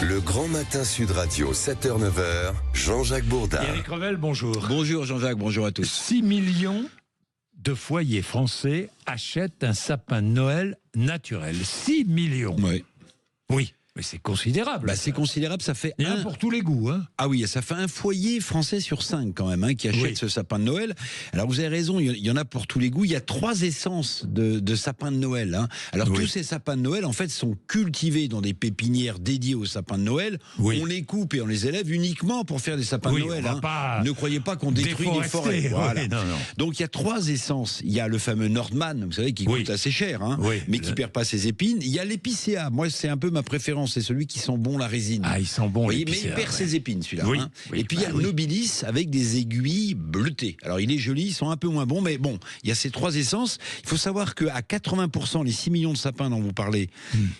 Le Grand Matin Sud Radio, 7h-9h, Jean-Jacques Bourdin. Éric Revel, bonjour. Bonjour Jean-Jacques, bonjour à tous. 6 millions de foyers français achètent un sapin de Noël naturel. 6 millions. Oui. Oui, mais c'est considérable. C'est considérable, ça fait Il y en a pour tous les goûts. Hein. Ah oui, ça fait un foyer français sur 5 quand même qui achète ce sapin de Noël. Alors vous avez raison, il y en a pour tous les goûts. Il y a 3 essences de sapins de Noël. Alors tous ces sapins de Noël en fait sont cultivés dans des pépinières dédiées aux sapins de Noël. On les coupe et on les élève uniquement pour faire des sapins de Noël. Ne croyez pas qu'on détruit des forêts. Voilà. Non. Donc il y a 3 essences. Il y a le fameux Nordman, vous savez, qui coûte assez cher, mais qui perd pas ses épines. Il y a l'épicéa. Moi c'est un peu ma préférence, c'est celui qui sent bon la résine. Ah, il sent bon. Mais il perd ses épines celui-là. Et puis il y a le Nobilis avec des aiguilles bleutées. Alors il est joli, ils sont un peu moins bons, mais bon, il y a ces 3 essences. Il faut savoir qu'à 80%, les 6 millions de sapins dont vous parlez,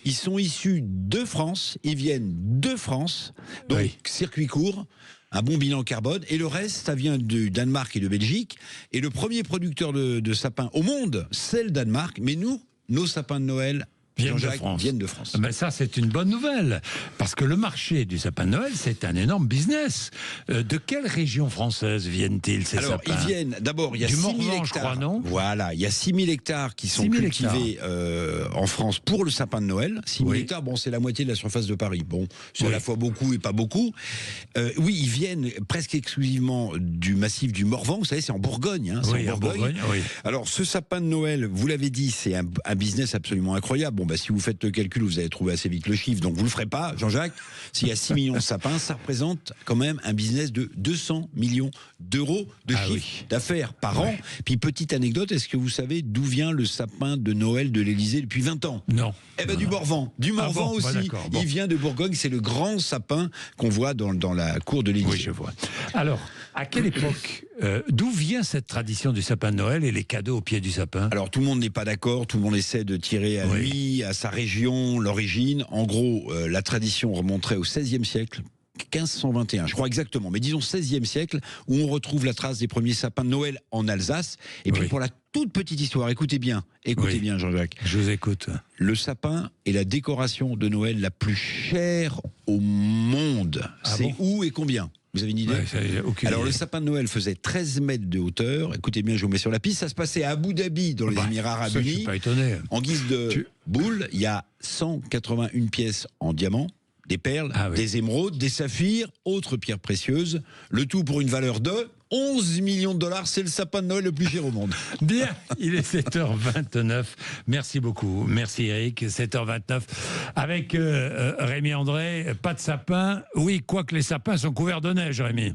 ils sont issus de France, ils viennent de France, donc circuit court, un bon bilan carbone, et le reste, ça vient du Danemark et de Belgique. Et le premier producteur de sapins au monde, c'est le Danemark, mais nous, nos sapins de Noël viennent de France. Ben ça, c'est une bonne nouvelle. Parce que le marché du sapin de Noël, c'est un énorme business. De quelle région française viennent-ils, ces sapins ? Alors, ils viennent, d'abord, il y a 6 000 hectares. Je crois, non ? Voilà, il y a 6 000 hectares qui sont cultivés en France pour le sapin de Noël. 6 000 hectares, bon, c'est la moitié de la surface de Paris. Bon, c'est à la fois beaucoup et pas beaucoup. Oui, ils viennent presque exclusivement du massif du Morvan. Vous savez, c'est en Bourgogne. En Bourgogne. Alors, ce sapin de Noël, vous l'avez dit, c'est un business absolument incroyable. Bon, si vous faites le calcul, vous allez trouver assez vite le chiffre, donc vous le ferez pas, Jean-Jacques. S'il y a 6 millions de sapins, ça représente quand même un business de 200 millions d'euros de chiffre d'affaires par an. Puis petite anecdote, est-ce que vous savez d'où vient le sapin de Noël de l'Élysée depuis 20 ans ? Non. Du Morvan. Du Morvan aussi. Il vient de Bourgogne, c'est le grand sapin qu'on voit dans la cour de l'Élysée. Oui, je vois. Alors, à quelle époque, d'où vient cette tradition du sapin de Noël et les cadeaux au pied du sapin ? Alors tout le monde n'est pas d'accord, tout le monde essaie de tirer à lui, à sa région, l'origine. En gros, la tradition remonterait au XVIe siècle. 1521, je crois exactement, mais disons 16e siècle, où on retrouve la trace des premiers sapins de Noël en Alsace. Et puis pour la toute petite histoire, écoutez bien Jean-Jacques. Je vous écoute. Le sapin est la décoration de Noël la plus chère au monde. Où et combien ? Vous avez une idée ? Alors le sapin de Noël faisait 13 mètres de hauteur. Écoutez bien, je vous mets sur la piste. Ça se passait à Abu Dhabi, dans les Émirats Arabes Unis. Je suis pas étonné. En guise de boule, il y a 181 pièces en diamant, des perles, des émeraudes, des saphirs, autres pierres précieuses. Le tout pour une valeur de 11 millions de dollars. C'est le sapin de Noël le plus cher au monde. Bien, il est 7h29. Merci beaucoup. Merci Eric. 7h29. Avec Rémi André, pas de sapin. Oui, quoique les sapins sont couverts de neige, Rémi.